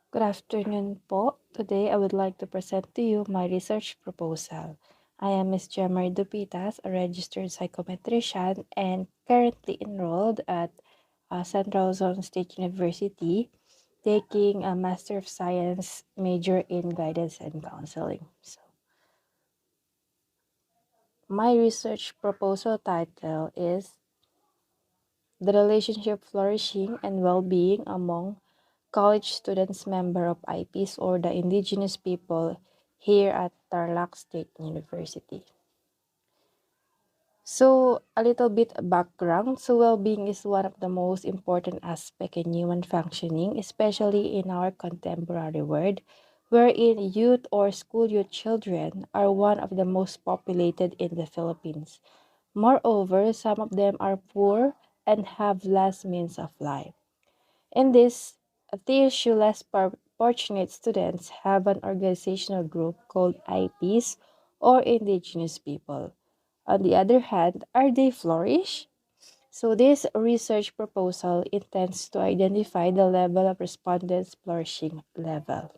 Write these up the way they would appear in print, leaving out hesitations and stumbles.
Good afternoon po. Today I would like to present to you my research proposal. I am Ms. Jemar Dupitas, a registered psychometrician and currently enrolled at Central Zone State University, taking a Master of Science major in guidance and counseling. So, my research proposal title is The Relationship Flourishing and Well-Being Among College Students Member of IPs or the Indigenous People here at Tarlac State University. So, a little bit background. So, well-being is one of the most important aspects in human functioning, especially in our contemporary world, wherein youth or school youth children are one of the most populated in the Philippines. Moreover, some of them are poor and have less means of life. In this, TSU less fortunate students have an organizational group called IPs or Indigenous People. On the other hand, are they flourish? So this research proposal intends to identify the level of respondents' flourishing level.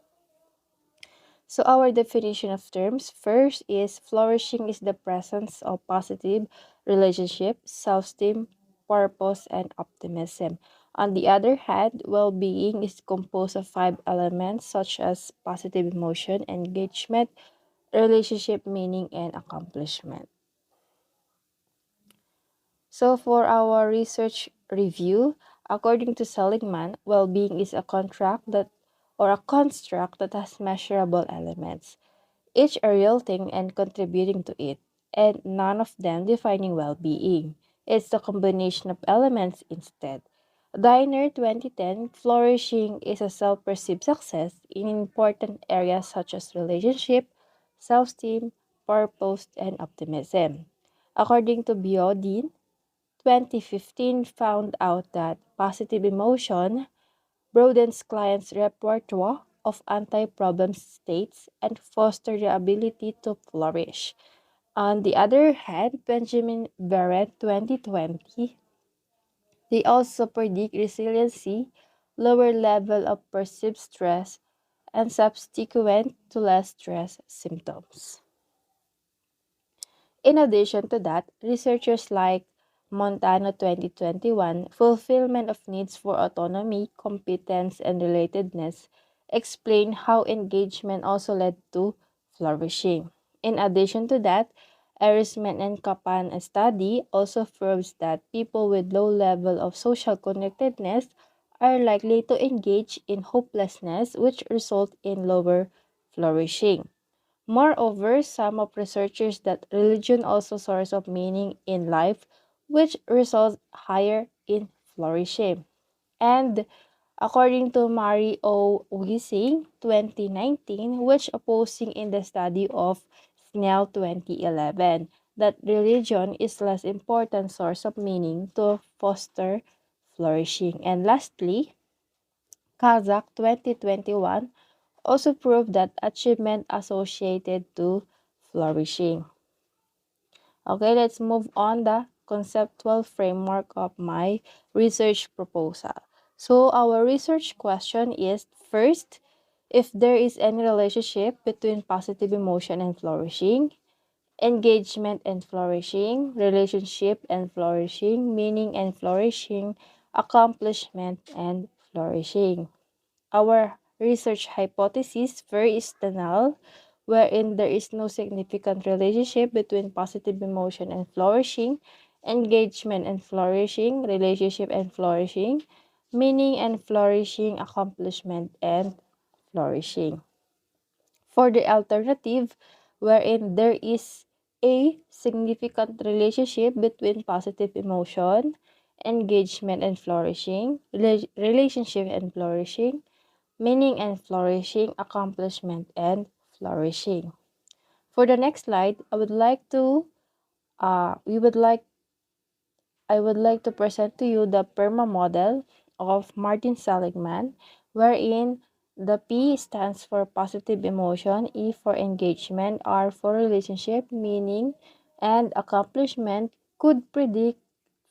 So our definition of terms first is flourishing is the presence of positive relationship, self-esteem, purpose, and optimism. On the other hand, well-being is composed of five elements such as positive emotion, engagement, relationship, meaning, and accomplishment. So for our research review, according to Seligman, well-being is a contract that or a construct that has measurable elements, each a real thing and contributing to it, and none of them defining well-being. It's the combination of elements instead. Diner 2010, flourishing is a self-perceived success in important areas such as relationship, self-esteem, purpose, and optimism. According to Biodin, 2015 found out that positive emotion broadens clients' repertoire of anti-problem states and foster the ability to flourish. On the other hand, Benjamin Barrett 2020, they also predict resiliency, lower level of perceived stress, and subsequent to less stress symptoms. In addition to that, researchers like Montano 2021, Fulfillment of Needs for Autonomy, Competence, and Relatedness, explain how engagement also led to flourishing. In addition to that, Erisman and Kapan study also proves that people with low level of social connectedness are likely to engage in hopelessness, which result in lower flourishing. Moreover, some of researchers that religion also source of meaning in life, which results higher in flourishing. And according to Mary O. Wissing, 2019, which opposing in the study of Snell 2011, that religion is less important source of meaning to foster flourishing. And lastly, Kazakh 2021 also proved that achievement associated to flourishing. Okay, let's move on the conceptual framework of my research proposal. So our research question is first, if there is any relationship between positive emotion and flourishing, engagement and flourishing, relationship and flourishing, meaning and flourishing, accomplishment and flourishing. Our research hypothesis first is the null, wherein there is no significant relationship between positive emotion and flourishing, engagement and flourishing, relationship and flourishing, meaning and flourishing, accomplishment and flourishing. For the alternative, wherein there is a significant relationship between positive emotion, engagement and flourishing, relationship and flourishing, meaning and flourishing, accomplishment and flourishing. For the next slide, we would like I would like to present to you the PERMA model of Martin Seligman, wherein the P stands for positive emotion, E for engagement, R for relationship, meaning, and accomplishment could predict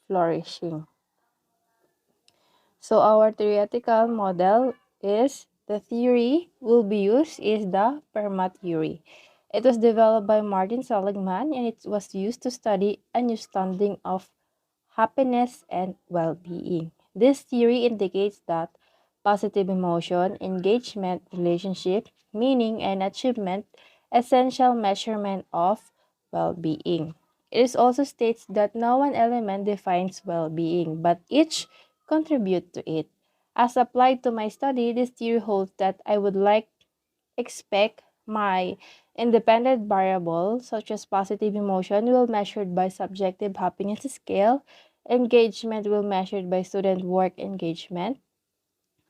flourishing. So our theoretical model is The theory will be used is the PERMA theory. It was developed by Martin Seligman and it was used to study understanding of happiness and well-being. This theory indicates that positive emotion, engagement, relationship, meaning, and achievement essential measurement of well-being. It also states that no one element defines well-being, but each contribute to it. As applied to my study, this theory holds that I would like expect my independent variable, such as positive emotion, will measured by subjective happiness scale, engagement will measured by student work engagement,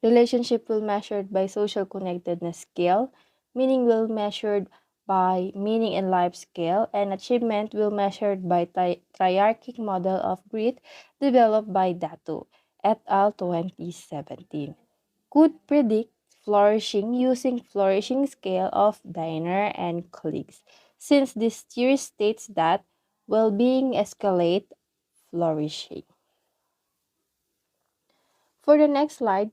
relationship will measured by social connectedness scale, meaning will measured by meaning in life scale, and achievement will measured by triarchic model of grit developed by Datu et al. 2017 could predict flourishing using flourishing scale of Diner and colleagues, since this theory states that well-being escalate flourishing. For the next slide,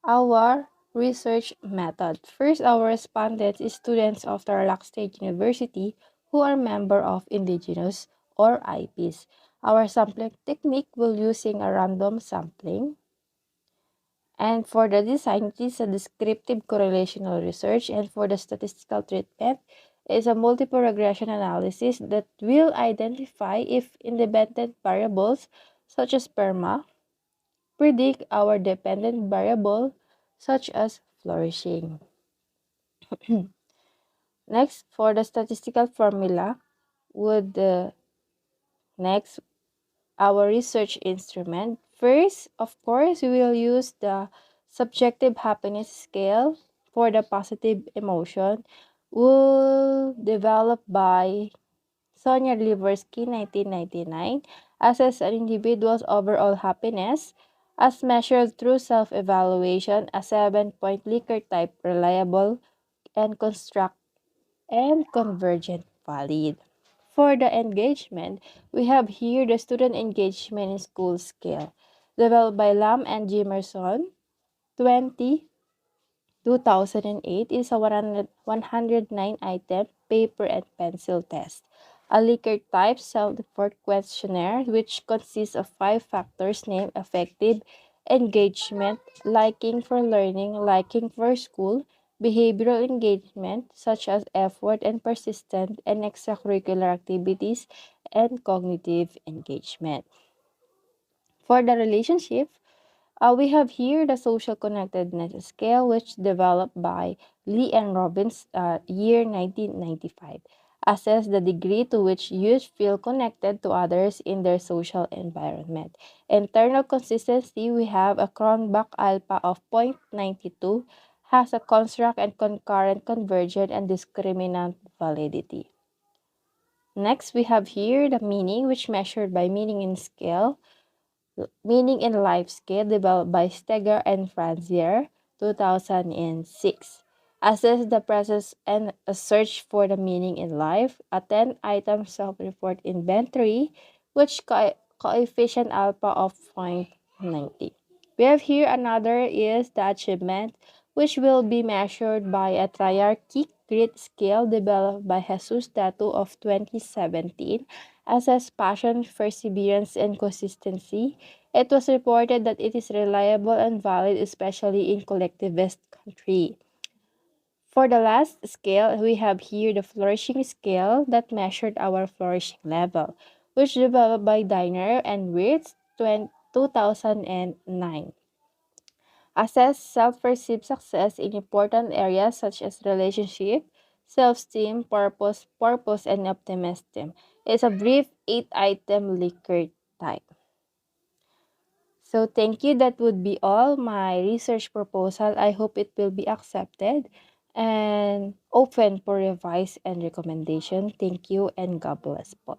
our research method. First, our respondents is students of Tarlac State University who are member of indigenous or IPs. Our sampling technique will using a random sampling. And for the design, it is a descriptive correlational research. And for the statistical treatment, is a multiple regression analysis that will identify if independent variables such as PERMA predict our dependent variable such as flourishing. Next, for the statistical formula, would next our research instrument. First, of course, we will use the subjective happiness scale for the positive emotion, will developed by Sonia Liversky 1999, assess an individual's overall happiness as measured through self-evaluation, a 7-point Likert type reliable and construct and convergent valid. For the engagement, we have here the student engagement in school scale, developed by Lam and Jimerson, 2008 is a 109-item paper and pencil test. A Likert type self-report questionnaire which consists of 5 factors named affective, engagement, liking for learning, liking for school, behavioral engagement such as effort and persistent and extracurricular activities, and cognitive engagement. For the relationship, we have here the social connectedness scale, which developed by Lee and Robbins, year 1995. Assess the degree to which youth feel connected to others in their social environment. Internal consistency, we have a Cronbach alpha of 0.92, has a construct and concurrent convergent and discriminant validity. Next, we have here the meaning, which measured by meaning in scale. Meaning in Life scale developed by Steger and Franzier, 2006. Assess the process and a search for the meaning in life. A 10-item self-report inventory, which coefficient alpha of 0.90. We have here another is the achievement, which will be measured by a triarchic grit scale developed by Jesus Datu of 2017. Assess passion, perseverance, and consistency. It was reported that it is reliable and valid, especially in collectivist country. For the last scale, we have here the flourishing scale that measured our flourishing level, which developed by Diner and Wirtz 2009. Assess self-perceived success in important areas such as relationship, self-esteem, purpose, and optimism. It's a brief 8-item Likert type. So thank you. That would be all my research proposal. I hope it will be accepted and open for revise and recommendation. Thank you and God bless po.